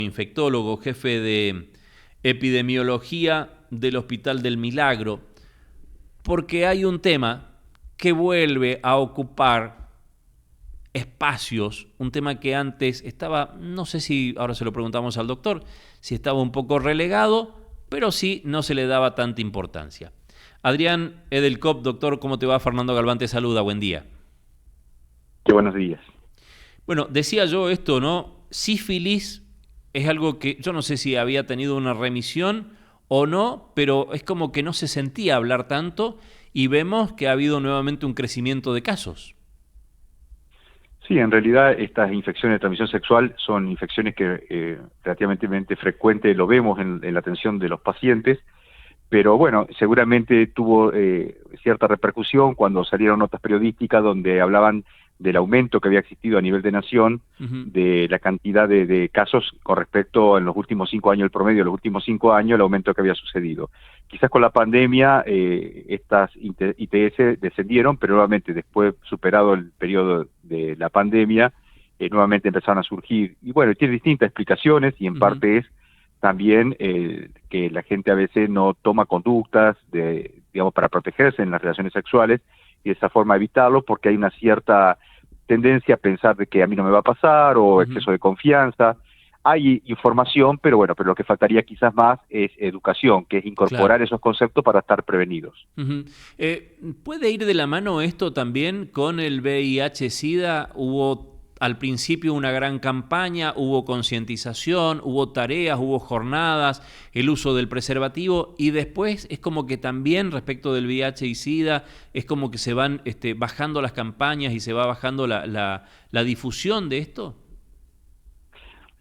infectólogo, jefe de epidemiología del Hospital del Milagro, porque hay un tema que vuelve a ocupar espacios, un tema que antes estaba, no sé si, ahora se lo preguntamos al doctor, si estaba un poco relegado, pero sí no se le daba tanta importancia. Adrián Edelkop, doctor, ¿cómo te va? Fernando Galván te saluda, buen día. Qué buenos días. Bueno, decía yo esto, ¿no? Sífilis es algo que yo no sé si había tenido una remisión o no, pero es como que no se sentía hablar tanto y vemos que ha habido nuevamente un crecimiento de casos. Sí, en realidad estas infecciones de transmisión sexual son infecciones que relativamente frecuentes lo vemos en la atención de los pacientes, pero bueno, seguramente tuvo cierta repercusión cuando salieron notas periodísticas donde hablaban del aumento que había existido a nivel de nación, Uh-huh. de la cantidad de casos con respecto en los últimos 5 años, el promedio de los últimos 5 años, el aumento que había sucedido. Quizás con la pandemia estas ITS descendieron, pero nuevamente después, superado el periodo de la pandemia, nuevamente empezaron a surgir. Y bueno, tiene distintas explicaciones y en Uh-huh. parte es también que la gente a veces no toma conductas digamos, para protegerse en las relaciones sexuales y de esa forma evitarlo porque hay una cierta tendencia a pensar de que a mí no me va a pasar o Uh-huh. exceso de confianza. Hay información, pero bueno, pero lo que faltaría quizás más es educación, que es Claro. incorporar esos conceptos para estar prevenidos. Uh-huh. ¿Puede ir de la mano esto también con el VIH-Sida? Hubo al principio una gran campaña, hubo concientización, hubo tareas, hubo jornadas, el uso del preservativo y después es como que también respecto del VIH y SIDA es como que se van bajando las campañas y se va bajando la difusión de esto.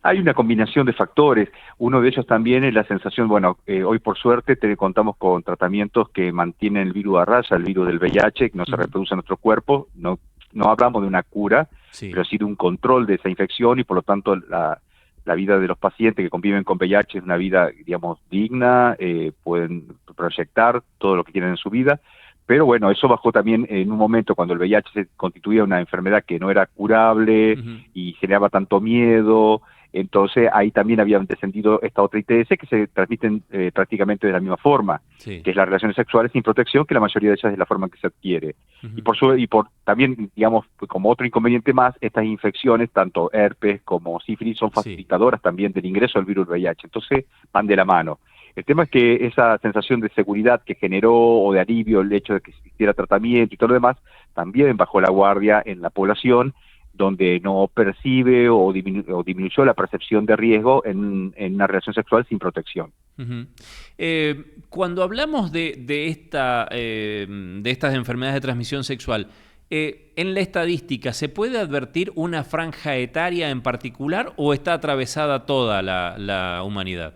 Hay una combinación de factores. Uno de ellos también es la sensación, bueno, hoy por suerte contamos con tratamientos que mantienen el virus a raya, el virus del VIH, que no se Uh-huh. reproduce en nuestro cuerpo. No hablamos de una cura, Sí. pero sí de un control de esa infección y por lo tanto la vida de los pacientes que conviven con VIH es una vida, digamos, digna, pueden proyectar todo lo que tienen en su vida. Pero bueno, eso bajó también en un momento cuando el VIH se constituía una enfermedad que no era curable Uh-huh. y generaba tanto miedo. Entonces ahí también había descendido esta otra ITS que se transmiten prácticamente de la misma forma, Sí. que es las relaciones sexuales sin protección, que la mayoría de ellas es la forma en que se adquiere. Uh-huh. Y por también, digamos, como otro inconveniente más, estas infecciones, tanto herpes como sífilis, son Sí. facilitadoras también del ingreso del virus VIH. Entonces van de la mano. El tema es que esa sensación de seguridad que generó o de alivio el hecho de que existiera tratamiento y todo lo demás, también bajó la guardia en la población, donde no percibe o disminuyó la percepción de riesgo en una relación sexual sin protección. Uh-huh. Cuando hablamos de estas enfermedades de transmisión sexual, ¿en la estadística se puede advertir una franja etaria en particular o está atravesada toda la humanidad?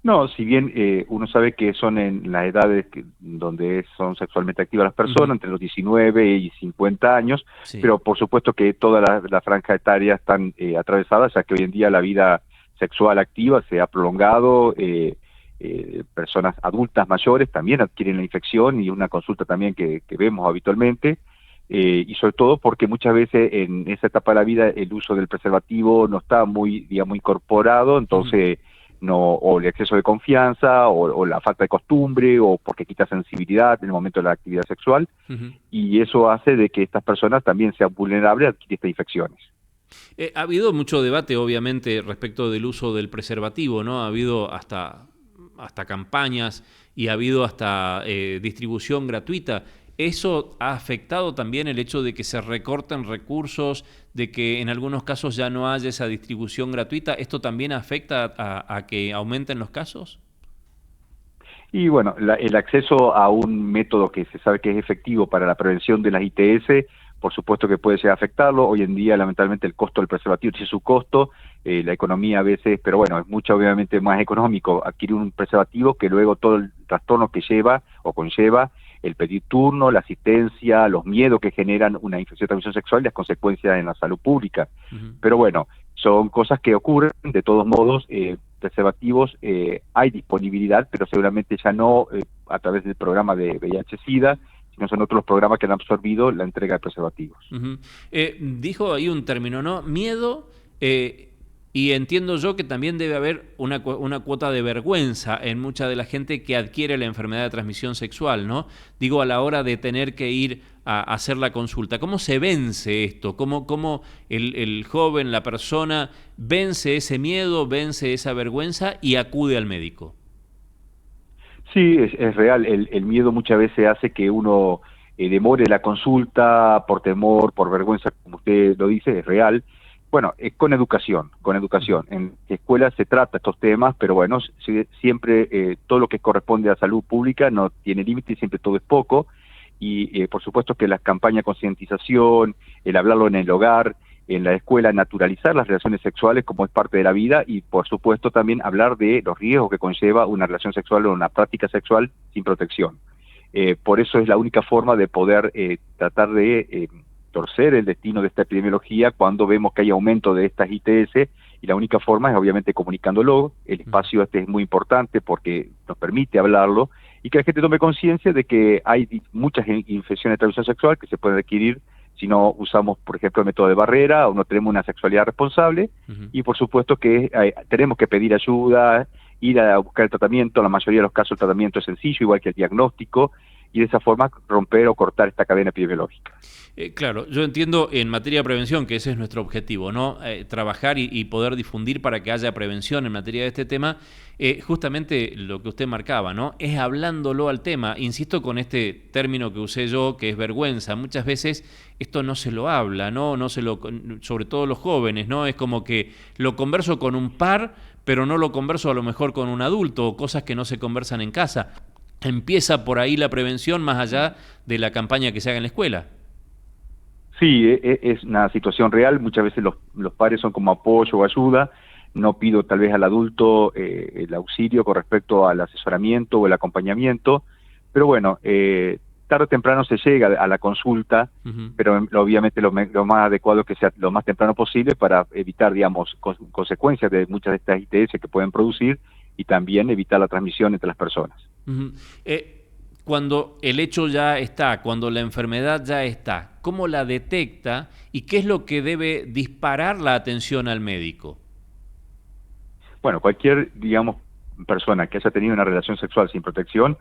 No, si bien uno sabe que son en las edades donde son sexualmente activas las Uh-huh. personas, entre los 19 y 50 años, Sí. pero por supuesto que toda la franja etaria están atravesadas, ya que hoy en día la vida sexual activa se ha prolongado, personas adultas mayores también adquieren la infección y una consulta también que vemos habitualmente, y sobre todo porque muchas veces en esa etapa de la vida el uso del preservativo no está muy, digamos, incorporado, Uh-huh. entonces no, o el exceso de confianza, o la falta de costumbre, o porque quita sensibilidad en el momento de la actividad sexual, Uh-huh. y eso hace de que estas personas también sean vulnerables a adquirir estas infecciones. Ha habido mucho debate, obviamente, respecto del uso del preservativo, ¿no? Ha habido hasta campañas y ha habido hasta distribución gratuita. ¿Eso ha afectado también el hecho de que se recorten recursos, de que en algunos casos ya no haya esa distribución gratuita? ¿Esto también afecta a que aumenten los casos? Y bueno, el acceso a un método que se sabe que es efectivo para la prevención de las ITS, por supuesto que puede llegar a afectarlo. Hoy en día, lamentablemente, el costo del preservativo tiene su costo, la economía a veces, pero bueno, es mucho obviamente más económico adquirir un preservativo que luego todo el trastorno que lleva o conlleva el pedir turno, la asistencia, los miedos que generan una infección de transmisión sexual y las consecuencias en la salud pública. Uh-huh. Pero bueno, son cosas que ocurren, de todos modos, preservativos hay disponibilidad, pero seguramente ya no a través del programa de VIH-Sida, sino son otros programas que han absorbido la entrega de preservativos. Uh-huh. Dijo ahí un término, ¿no? Miedo Y entiendo yo que también debe haber una cuota de vergüenza en mucha de la gente que adquiere la enfermedad de transmisión sexual, ¿no? Digo, a la hora de tener que ir a hacer la consulta. ¿Cómo se vence esto? ¿Cómo el joven, la persona, vence ese miedo, vence esa vergüenza y acude al médico? Sí, es real. El miedo muchas veces hace que uno demore la consulta por temor, por vergüenza, como usted lo dice, es real. Bueno, con educación, con educación. En escuelas se trata estos temas, pero bueno, siempre todo lo que corresponde a salud pública no tiene límite y siempre todo es poco. Y por supuesto que las campañas de concientización, el hablarlo en el hogar, en la escuela, naturalizar las relaciones sexuales como es parte de la vida y por supuesto también hablar de los riesgos que conlleva una relación sexual o una práctica sexual sin protección. Por eso es la única forma de poder tratar de torcer el destino de esta epidemiología cuando vemos que hay aumento de estas ITS, y la única forma es obviamente comunicándolo. El espacio este es muy importante porque nos permite hablarlo y que la gente tome conciencia de que hay muchas infecciones de transmisión sexual que se pueden adquirir si no usamos, por ejemplo, el método de barrera o no tenemos una sexualidad responsable. Y por supuesto que tenemos que pedir ayuda, ir a buscar el tratamiento. En la mayoría de los casos el tratamiento es sencillo, igual que el diagnóstico, y de esa forma romper o cortar esta cadena epidemiológica. Claro, yo entiendo en materia de prevención que ese es nuestro objetivo, ¿no? Trabajar y poder difundir para que haya prevención en materia de este tema. Justamente lo que usted marcaba, ¿no? Es hablándolo al tema. Insisto con este término que usé yo, que es vergüenza. Muchas veces esto no se lo habla, ¿no? Sobre todo los jóvenes, ¿no? Es como que lo converso con un par, pero no lo converso a lo mejor con un adulto, o cosas que no se conversan en casa. Empieza por ahí la prevención más allá de la campaña que se haga en la escuela. Sí, es una situación real. Muchas veces los padres son como apoyo o ayuda. No pido tal vez al adulto el auxilio con respecto al asesoramiento o el acompañamiento, pero bueno, tarde o temprano se llega a la consulta, pero obviamente lo más adecuado es que sea lo más temprano posible para evitar, digamos, consecuencias de muchas de estas ITS que pueden producir y también evitar la transmisión entre las personas. Cuando el hecho ya está, cuando la enfermedad ya está, ¿cómo la detecta y qué es lo que debe disparar la atención al médico? Bueno, cualquier, digamos, persona que haya tenido una relación sexual sin protección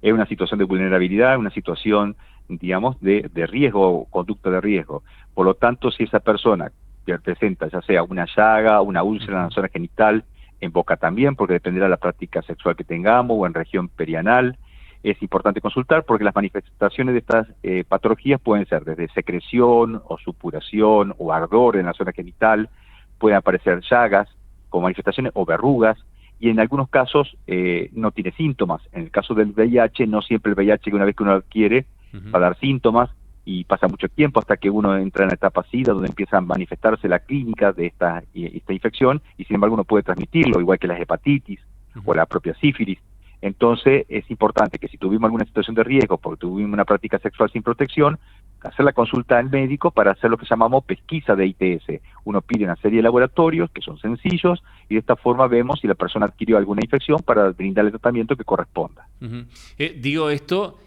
es una situación de vulnerabilidad, una situación, digamos, de riesgo, conducta de riesgo. Por lo tanto, si esa persona que presenta ya sea una llaga, una úlcera en la zona genital, en boca también, porque dependerá de la práctica sexual que tengamos, o en región perianal, es importante consultar porque las manifestaciones de estas patologías pueden ser desde secreción o supuración o ardor en la zona genital, pueden aparecer llagas con manifestaciones o verrugas, y en algunos casos no tiene síntomas. En el caso del VIH, no siempre el VIH, que una vez que uno lo adquiere, va a dar síntomas, y pasa mucho tiempo hasta que uno entra en la etapa SIDA, donde empieza a manifestarse la clínica de esta infección, y sin embargo uno puede transmitirlo, igual que la hepatitis o la propia sífilis. Entonces es importante que si tuvimos alguna situación de riesgo porque tuvimos una práctica sexual sin protección, hacer la consulta al médico para hacer lo que llamamos pesquisa de ITS. Uno pide una serie de laboratorios que son sencillos y de esta forma vemos si la persona adquirió alguna infección para brindarle el tratamiento que corresponda. Digo esto,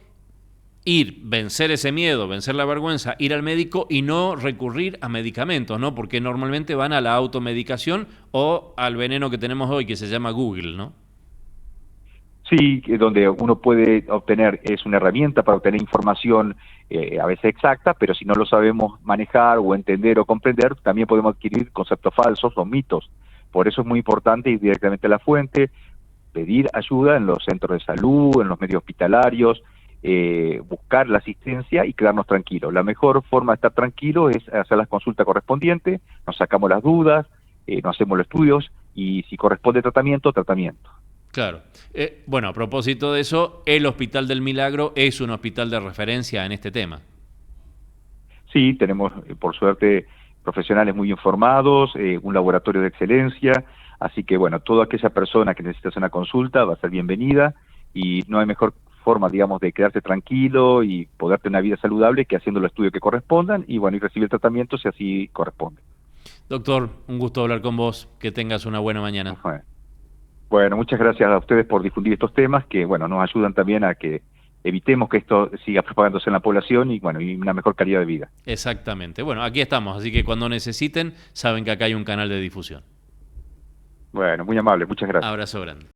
vencer ese miedo, vencer la vergüenza, ir al médico y no recurrir a medicamentos, ¿no? Porque normalmente van a la automedicación o al veneno que tenemos hoy que se llama Google, ¿no? Sí, donde uno puede obtener, es una herramienta para obtener información a veces exacta, pero si no lo sabemos manejar o entender o comprender, también podemos adquirir conceptos falsos o mitos. Por eso es muy importante ir directamente a la fuente, pedir ayuda en los centros de salud, en los medios hospitalarios, buscar la asistencia y quedarnos tranquilos. La mejor forma de estar tranquilo es hacer las consultas correspondientes, nos sacamos las dudas, nos hacemos los estudios y si corresponde tratamiento, tratamiento. Claro. Bueno, a propósito de eso, el Hospital del Milagro es un hospital de referencia en este tema. Sí, tenemos, por suerte, profesionales muy informados, un laboratorio de excelencia, así que, bueno, toda aquella persona que necesite hacer una consulta va a ser bienvenida y no hay mejor forma, digamos, de quedarse tranquilo y poder tener una vida saludable que haciendo los estudios que correspondan y, bueno, y recibir el tratamiento si así corresponde. Doctor, un gusto hablar con vos. Que tengas una buena mañana. Bueno, muchas gracias a ustedes por difundir estos temas que, bueno, nos ayudan también a que evitemos que esto siga propagándose en la población y, bueno, y una mejor calidad de vida. Exactamente. Bueno, aquí estamos, así que cuando necesiten, saben que acá hay un canal de difusión. Bueno, muy amable, muchas gracias. Abrazo grande.